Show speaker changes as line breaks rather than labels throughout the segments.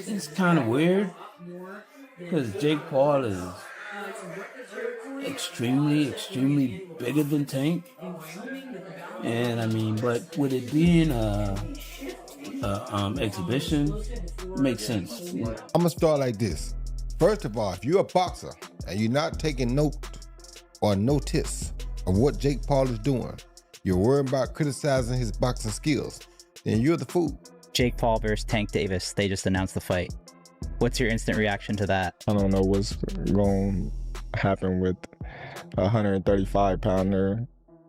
It's kind of weird because Jake Paul is extremely bigger than Tank, and I mean, but with it being a exhibition, it makes sense.
I'm gonna start like this. First of all, if you're a boxer and you're not taking note or notice of what Jake Paul is doing, you're worried about criticizing his boxing skills, then you're the fool.
Jake Paul versus Tank Davis, they just announced the fight. What's your instant reaction to that?
I don't know what's going to happen with a 135-pounder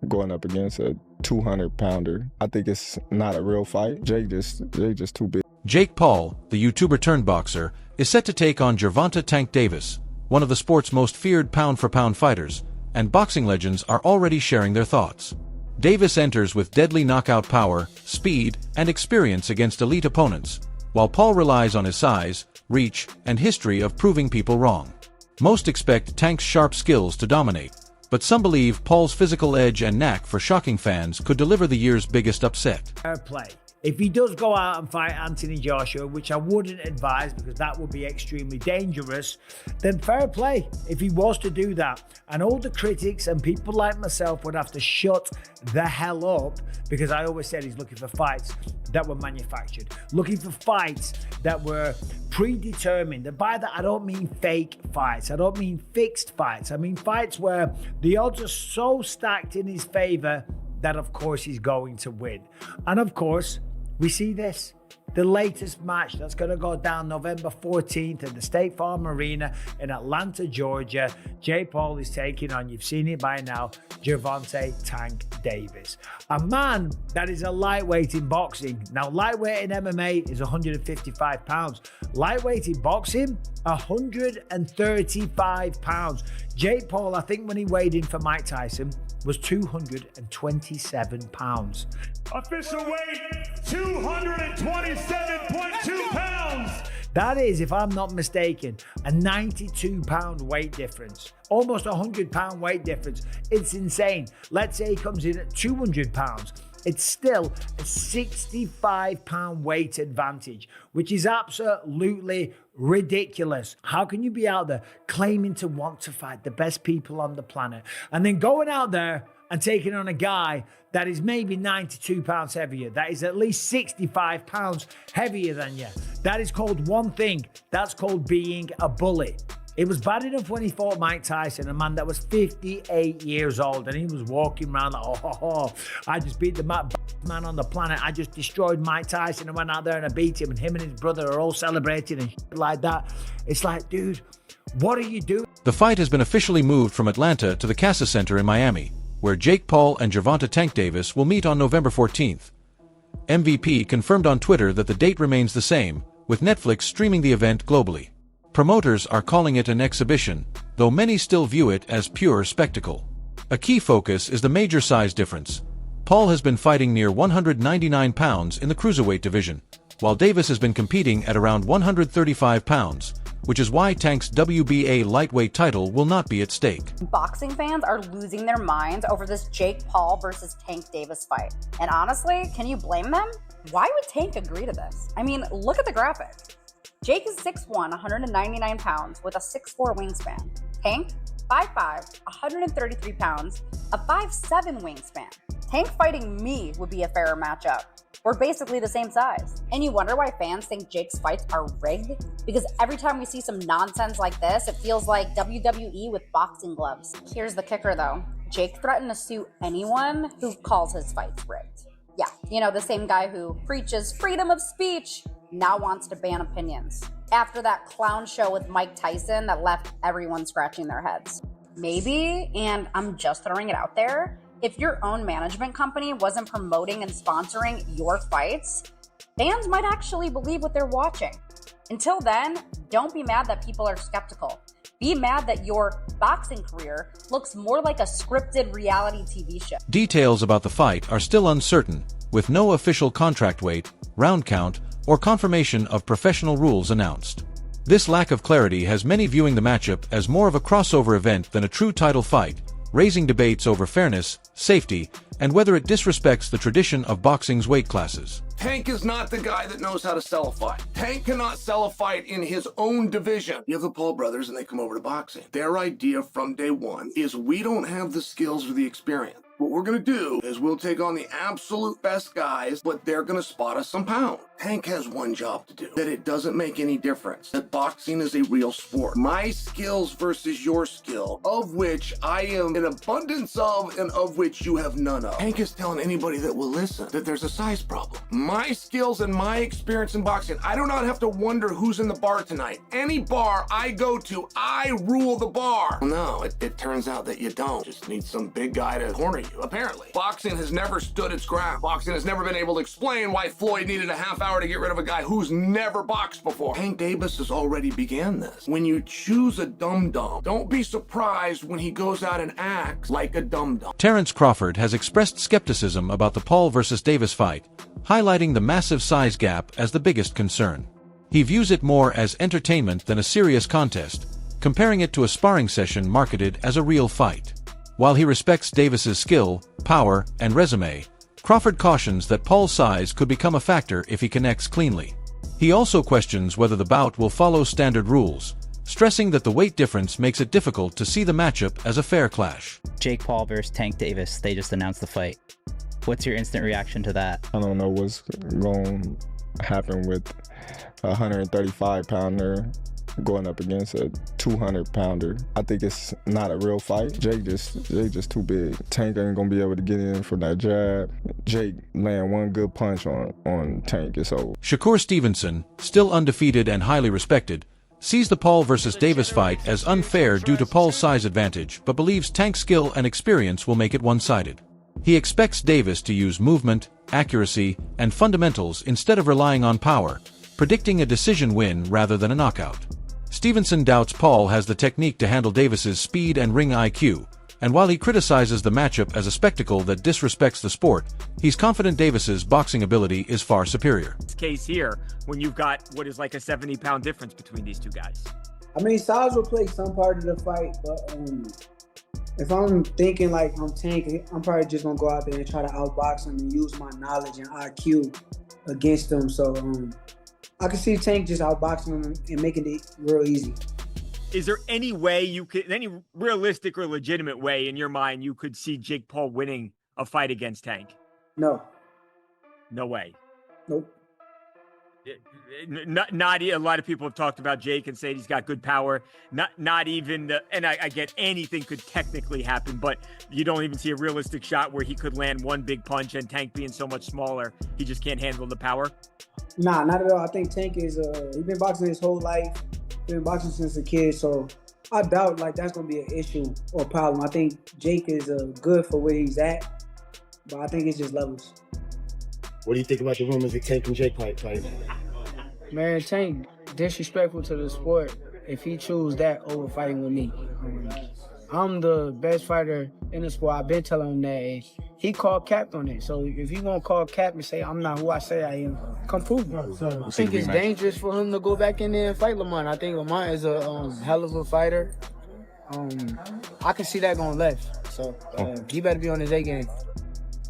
going up against a 200-pounder. I think it's not a real fight. Jake just too big.
Jake Paul, the YouTuber turned boxer, is set to take on Gervonta Tank Davis, one of the sport's most feared pound-for-pound fighters, and boxing legends are already sharing their thoughts. Davis enters with deadly knockout power, speed, and experience against elite opponents, while Paul relies on his size, reach, and history of proving people wrong. Most expect Tank's sharp skills to dominate, but some believe Paul's physical edge and knack for shocking fans could deliver the year's biggest upset.
Fair play. If he does go out and fight Anthony Joshua, which I wouldn't advise because that would be extremely dangerous, then fair play if he was to do that. And all the critics and people like myself would have to shut the hell up, because I always said he's looking for fights that were manufactured, looking for fights that were predetermined. And by that, I don't mean fake fights. I don't mean fixed fights. I mean fights where the odds are so stacked in his favor that of course he's going to win. And of course, we see this. The latest match that's going to go down November 14th at the State Farm Arena in Atlanta, Georgia. Jake Paul is taking on, you've seen it by now, Gervonta Tank Davis. A man that is a lightweight in boxing. Now, lightweight in MMA is 155 pounds. Lightweight in boxing, 135 pounds. Jake Paul, I think when he weighed in for Mike Tyson, was 227 pounds.
Official weight, 227.2 pounds.
That is, if I'm not mistaken, a 92-pound weight difference. Almost a 100-pound weight difference. It's insane. Let's say he comes in at 200 pounds. It's still a 65-pound weight advantage, which is absolutely ridiculous. How can you be out there claiming to want to fight the best people on the planet and then going out there and taking on a guy that is maybe 92 pounds heavier, that is at least 65 pounds heavier than you? That is called one thing. That's called being a bully. It was bad enough when he fought Mike Tyson, a man that was 58 years old, and he was walking around like, oh, I just beat the man on the planet. I just destroyed Mike Tyson and went out there and I beat him, and him and his brother are all celebrating and shit like that. It's like, dude, what are you doing?
The fight has been officially moved from Atlanta to the Casa Center in Miami, where Jake Paul and Gervonta Tank Davis will meet on November 14th. MVP confirmed on Twitter that the date remains the same, with Netflix streaming the event globally. Promoters are calling it an exhibition, though many still view it as pure spectacle. A key focus is the major size difference. Paul has been fighting near 199 pounds in the cruiserweight division, while Davis has been competing at around 135 pounds, which is why Tank's WBA lightweight title will not be at stake.
Boxing fans are losing their minds over this Jake Paul versus Tank Davis fight. And honestly, can you blame them? Why would Tank agree to this? I mean, look at the graphic. Jake is 6'1", 199 pounds with a 6'4" wingspan. Tank, 5'5", 133 pounds, a 5'7" wingspan. Tank fighting me would be a fairer matchup. We're basically the same size. And you wonder why fans think Jake's fights are rigged? Because every time we see some nonsense like this, it feels like WWE with boxing gloves. Here's the kicker though. Jake threatened to sue anyone who calls his fights rigged. Yeah, you know, the same guy who preaches freedom of speech now wants to ban opinions. After that clown show with Mike Tyson that left everyone scratching their heads. Maybe, and I'm just throwing it out there, if your own management company wasn't promoting and sponsoring your fights, fans might actually believe what they're watching. Until then, don't be mad that people are skeptical. Be mad that your boxing career looks more like a scripted reality TV show.
Details about the fight are still uncertain, with no official contract weight, round count, or confirmation of professional rules announced. This lack of clarity has many viewing the matchup as more of a crossover event than a true title fight, raising debates over fairness, safety, and whether it disrespects the tradition of boxing's weight classes.
Tank is not the guy that knows how to sell a fight. Tank cannot sell a fight in his own division. You have the Paul brothers and they come over to boxing. Their idea from day one is we don't have the skills or the experience. What we're going to do is we'll take on the absolute best guys, but they're going to spot us some pound. Tank has one job to do, that it doesn't make any difference, that boxing is a real sport. My skills versus your skill, of which I am an abundance of and of which you have none of. Tank is telling anybody that will listen that there's a size problem. My skills and my experience in boxing, I do not have to wonder who's in the bar tonight. Any bar I go to, I rule the bar. No, it turns out that you don't. Just need some big guy to corner you. Apparently, boxing has never stood its ground. Boxing has never been able to explain why Floyd needed a half hour to get rid of a guy who's never boxed before. Tank Davis has already began this. When you choose a dum-dum, don't be surprised when he goes out and acts like a dum-dum.
Terrence Crawford has expressed skepticism about the Paul versus Davis fight, highlighting the massive size gap as the biggest concern. He views it more as entertainment than a serious contest, comparing it to a sparring session marketed as a real fight. While he respects Davis's skill, power, and resume, Crawford cautions that Paul's size could become a factor if he connects cleanly. He also questions whether the bout will follow standard rules, stressing that the weight difference makes it difficult to see the matchup as a fair clash.
Jake Paul versus Tank Davis, they just announced the fight. What's your instant reaction to that?
I don't know what's going to happen with a 135-pounder going up against a 200-pounder. I think it's not a real fight. Jake just too big. Tank ain't gonna be able to get in from that jab. Jake land one good punch on Tank, it's over.
Shakur Stevenson, still undefeated and highly respected, sees the Paul versus Davis fight as unfair due to Paul's size advantage, but believes Tank's skill and experience will make it one-sided. He expects Davis to use movement, accuracy, and fundamentals instead of relying on power, predicting a decision win rather than a knockout. Stevenson doubts Paul has the technique to handle Davis's speed and ring IQ, and while he criticizes the matchup as a spectacle that disrespects the sport, he's confident Davis's boxing ability is far superior.
This case here, when you've got what is like a 70-pound difference between these two guys.
I mean, size will play some part of the fight, but if I'm thinking like I'm Tank, I'm probably just gonna go out there and try to outbox him and use my knowledge and IQ against him. So I can see Tank just outboxing him and making it real easy.
Is there any way you could, any realistic or legitimate way in your mind you could see Jake Paul winning a fight against Tank?
No.
No way.
Nope.
Not a lot of people have talked about Jake and said he's got good power. Not even the, and I get anything could technically happen, but you don't even see a realistic shot where he could land one big punch, and Tank being so much smaller, he just can't handle the power.
Nah, not at all. I think Tank is he's been boxing his whole life. Been boxing since a kid, so I doubt like that's gonna be an issue or problem. I think Jake is good for where he's at, but I think it's just levels.
What do you think about the rumors of Tank and Jake fight?
Man, Tank disrespectful to the sport if he choose that over fighting with me. I'm the best fighter in the sport. I've been telling him that, and he called cap on it. So if you gonna call cap and say I'm not who I say I am, come prove it. I think it's dangerous for him to go back in there and fight Lamont. I think Lamont is a hell of a fighter. I can see that going left. So he better be on his A game.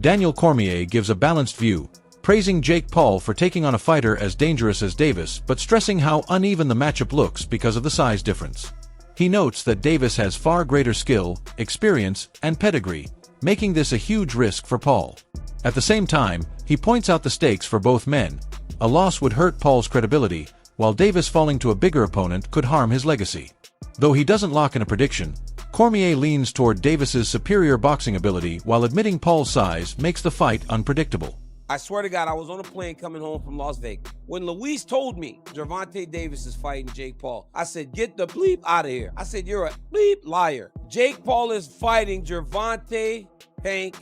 Daniel Cormier gives a balanced view, praising Jake Paul for taking on a fighter as dangerous as Davis, but stressing how uneven the matchup looks because of the size difference. He notes that Davis has far greater skill, experience, and pedigree, making this a huge risk for Paul. At the same time, he points out the stakes for both men. A loss would hurt Paul's credibility, while Davis falling to a bigger opponent could harm his legacy. Though he doesn't lock in a prediction, Cormier leans toward Davis's superior boxing ability while admitting Paul's size makes the fight unpredictable.
I swear to God, I was on a plane coming home from Las Vegas. When Luis told me Gervonta Davis is fighting Jake Paul, I said, get the bleep out of here. I said, you're a bleep liar. Jake Paul is fighting Gervonta Tank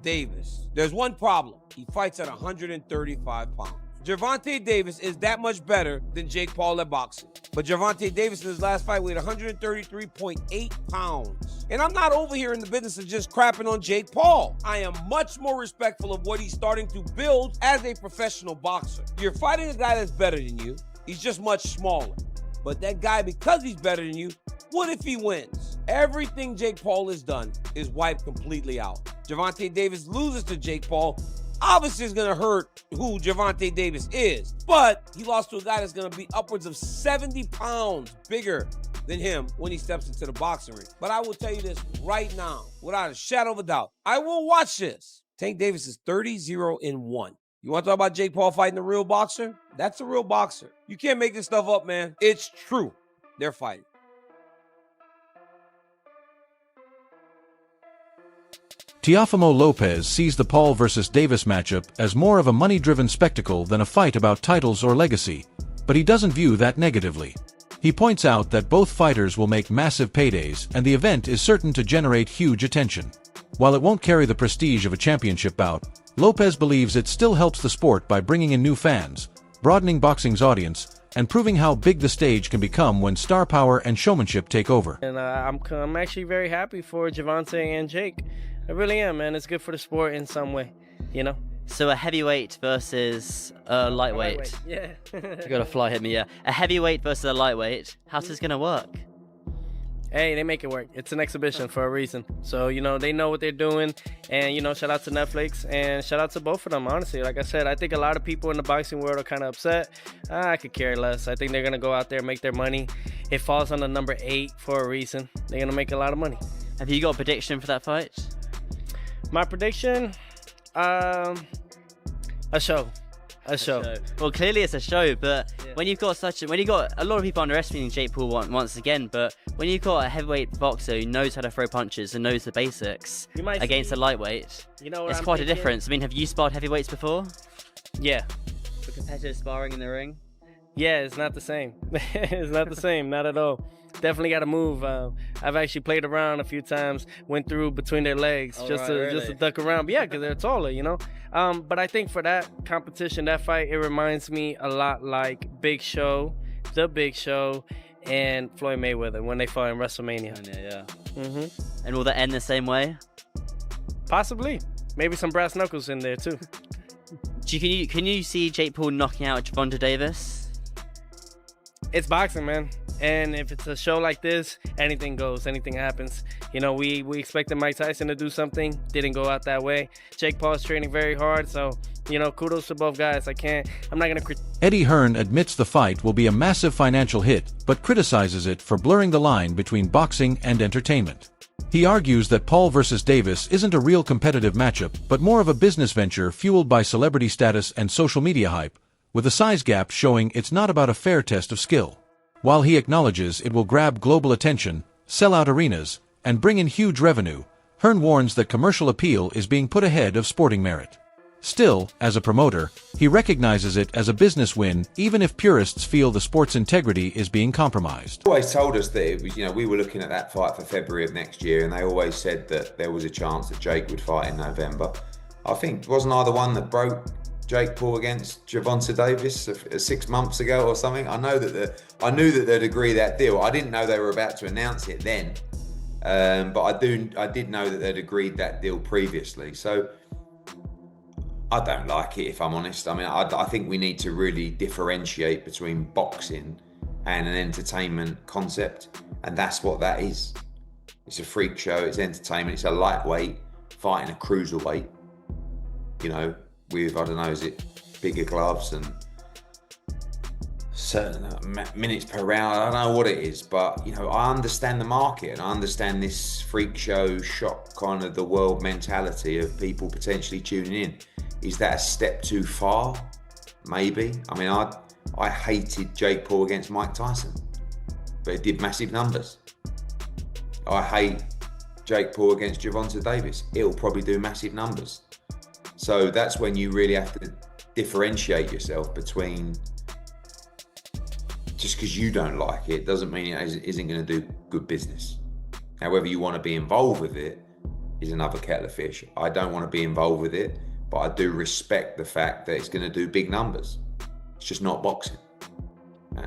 Davis. There's one problem. He fights at 135 pounds. Gervonta Davis is that much better than Jake Paul at boxing. But Gervonta Davis in his last fight weighed 133.8 pounds. And I'm not over here in the business of just crapping on Jake Paul. I am much more respectful of what he's starting to build as a professional boxer. You're fighting a guy that's better than you. He's just much smaller. But that guy, because he's better than you, what if he wins? Everything Jake Paul has done is wiped completely out. Gervonta Davis loses to Jake Paul, obviously it's going to hurt who Gervonta Davis is. But he lost to a guy that's going to be upwards of 70 pounds bigger than him when he steps into the boxing ring. But I will tell you this right now, without a shadow of a doubt. I will watch this. Tank Davis is 30-0-1. You want to talk about Jake Paul fighting a real boxer? That's a real boxer. You can't make this stuff up, man. It's true. They're fighting.
Teofimo Lopez sees the Paul versus Davis matchup as more of a money-driven spectacle than a fight about titles or legacy, but he doesn't view that negatively. He points out that both fighters will make massive paydays and the event is certain to generate huge attention. While it won't carry the prestige of a championship bout, Lopez believes it still helps the sport by bringing in new fans, broadening boxing's audience, and proving how big the stage can become when star power and showmanship take over.
And I'm actually very happy for Gervonta and Jake. I really am, man. It's good for the sport in some way, you know?
So a heavyweight versus a lightweight.
Yeah.
You got a fly hit me, yeah. A heavyweight versus a lightweight. How's this going to work?
Hey, they make it work. It's an exhibition for a reason. So, you know, they know what they're doing. And, you know, shout out to Netflix and shout out to both of them, honestly. Like I said, I think a lot of people in the boxing world are kind of upset. I could care less. I think they're going to go out there and make their money. It falls on the number 8 for a reason. They're going to make a lot of money.
Have you got a prediction for that fight?
My prediction? A show. A show.
Well, clearly it's a show, but when you've got a lot of people underestimating Jake Paul once again, but when you've got a heavyweight boxer who knows how to throw punches and knows the basics against a lightweight, it's quite a difference. I mean, have you sparred heavyweights before?
Yeah.
For competitive sparring in the ring?
Yeah, it's not the same. It's not the same, not at all. Definitely got to move. I've actually played around a few times, went through between their legs just to duck around. But yeah, because they're taller, you know. But I think for that competition, that fight, it reminds me a lot like The Big Show, and Floyd Mayweather when they fought in WrestleMania.
Yeah. And will that end the same way?
Possibly. Maybe some brass knuckles in there too.
Can you see Jake Paul knocking out Gervonta Davis?
It's boxing, man. And if it's a show like this, anything goes, anything happens. You know, we expected Mike Tyson to do something, didn't go out that way. Jake Paul's training very hard, so, you know, kudos to both guys. I'm not going to
Eddie Hearn admits the fight will be a massive financial hit, but criticizes it for blurring the line between boxing and entertainment. He argues that Paul versus Davis isn't a real competitive matchup, but more of a business venture fueled by celebrity status and social media hype, with a size gap showing it's not about a fair test of skill. While he acknowledges it will grab global attention, sell out arenas, and bring in huge revenue, Hearn warns that commercial appeal is being put ahead of sporting merit. Still, as a promoter, he recognizes it as a business win even if purists feel the sport's integrity is being compromised.
They always told us that it was, we were looking at that fight for February of next year, and they always said that there was a chance that Jake would fight in November. I think, wasn't I the one that broke Jake Paul against Gervonta Davis 6 months ago or something? I knew that they'd agree that deal. I didn't know they were about to announce it then, but I did know that they'd agreed that deal previously. So I don't like it, if I'm honest. I mean, I think we need to really differentiate between boxing and an entertainment concept, and that's what that is. It's a freak show. It's entertainment. It's a lightweight fighting a cruiserweight. With, I don't know, is it bigger gloves and certain minutes per round? I don't know what it is, but, I understand the market and I understand this freak show, shock kind of the world mentality of people potentially tuning in. Is that a step too far? Maybe. I mean, I hated Jake Paul against Mike Tyson, but it did massive numbers. I hate Jake Paul against Gervonta Davis. It'll probably do massive numbers. So that's when you really have to differentiate yourself between, just because you don't like it doesn't mean it isn't going to do good business. However you want to be involved with it is another kettle of fish. I don't want to be involved with it, but I do respect the fact that it's going to do big numbers. It's just not boxing.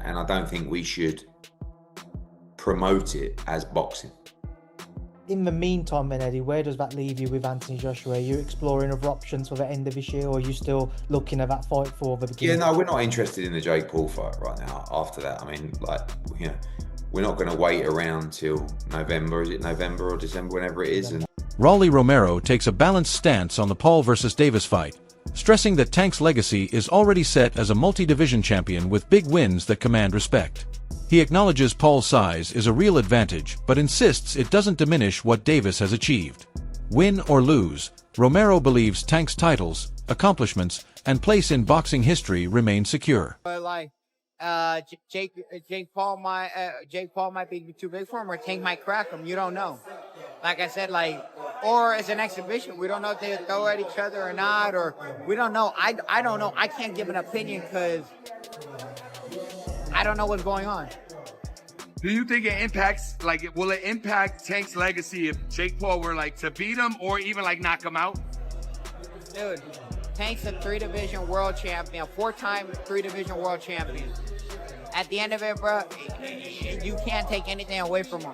And I don't think we should promote it as boxing.
In the meantime, then, Eddie, where does that leave you with Anthony Joshua? Are you exploring other options for the end of this year, or are you still looking at that fight for the beginning?
Yeah, no, we're not interested in the Jake Paul fight right now. After that, I mean, we're not going to wait around till November. Is it November or December, whenever it is? And
Rolly Romero takes a balanced stance on the Paul vs. Davis fight, stressing that Tank's legacy is already set as a multi-division champion with big wins that command respect. He acknowledges Paul's size is a real advantage, but insists it doesn't diminish what Davis has achieved. Win or lose, Romero believes Tank's titles, accomplishments, and place in boxing history remain secure.
Like, Jake Paul might be too big for him, or Tank might crack him. You don't know. Like I said, like, or it's an exhibition. We don't know if they throw at each other or not, or we don't know. I don't know. I can't give an opinion because I don't know what's going on.
Do you think it impacts, like, will it impact Tank's legacy if Jake Paul were, like, to beat him or even, like, knock him out?
Dude, Tank's a 3-division world champion, 4-time 3-division world champion. At the end of it, bro, you can't take anything away from him.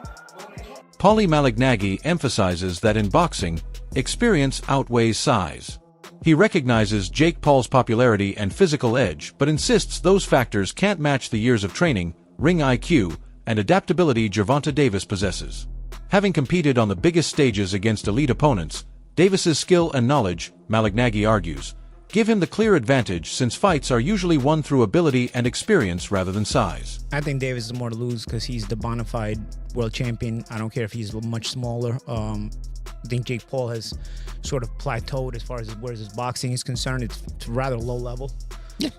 Paulie Malignaggi emphasizes that in boxing, experience outweighs size. He recognizes Jake Paul's popularity and physical edge, but insists those factors can't match the years of training, ring IQ, and adaptability Gervonta Davis possesses. Having competed on the biggest stages against elite opponents, Davis's skill and knowledge, Malignaggi argues, give him the clear advantage since fights are usually won through ability and experience rather than size.
I think Davis is more to lose because he's the bona fide world champion. I don't care if he's much smaller. I think Jake Paul has sort of plateaued as far as where his boxing is concerned. It's rather low level. Yeah.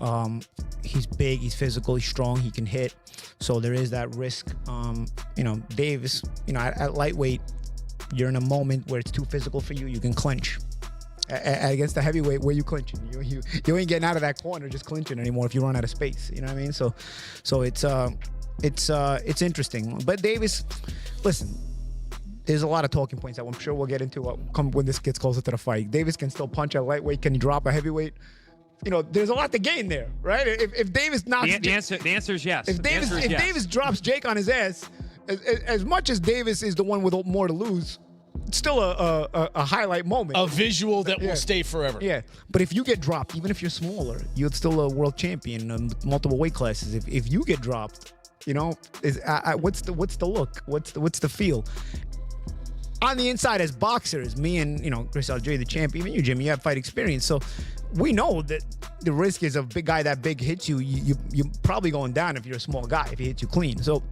He's big, he's physical, he's strong, he can hit. So there is that risk. Davis, at lightweight, you're in a moment where it's too physical for you, you can clinch. Against the heavyweight, where you clinching? You ain't getting out of that corner just clinching anymore if you run out of space. You know what I mean? So it's interesting. But Davis, listen, there's a lot of talking points that I'm sure we'll get into when this gets closer to the fight. Davis can still punch at lightweight. Can he drop a heavyweight? There's a lot to gain there, right? If Davis knocks...
The answer is yes.
If Davis drops Jake on his ass, as much as Davis is the one with more to lose, it's still a highlight moment.
A visual that will stay forever.
Yeah, but if you get dropped, even if you're smaller, you're still a world champion in multiple weight classes. If you get dropped, what's the look? What's the feel? On the inside, as boxers, me and Chris Algieri, the champ, even you, Jimmy, you have fight experience, so we know that the risk is a big guy that big hits you. You're probably going down if you're a small guy if he hits you clean. So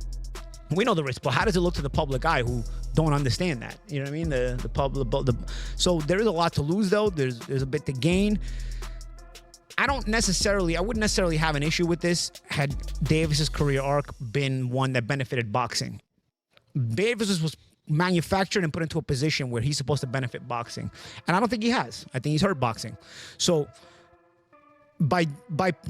we know the risk, but how does it look to the public eye who don't understand that? You know what I mean? The public. So there is a lot to lose, though. There's a bit to gain. I wouldn't necessarily have an issue with this had Davis's career arc been one that benefited boxing. Davis was manufactured and put into a position where he's supposed to benefit boxing, and I don't think he has. I think he's hurt boxing. So by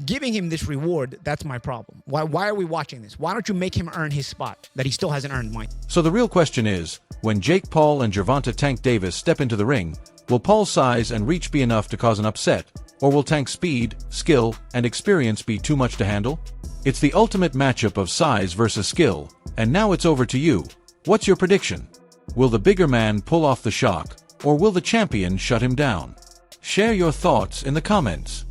giving him this reward, that's my problem. Why are we watching this? Why don't you make him earn his spot that he still hasn't earned mine?
So the real question is, when Jake Paul and Gervonta Tank Davis step into the ring, will Paul's size and reach be enough to cause an upset, or will Tank's speed, skill, and experience be too much to handle? It's the ultimate matchup of size versus skill, and now it's over to you. What's your prediction? Will the bigger man pull off the shock, or will the champion shut him down? Share your thoughts in the comments.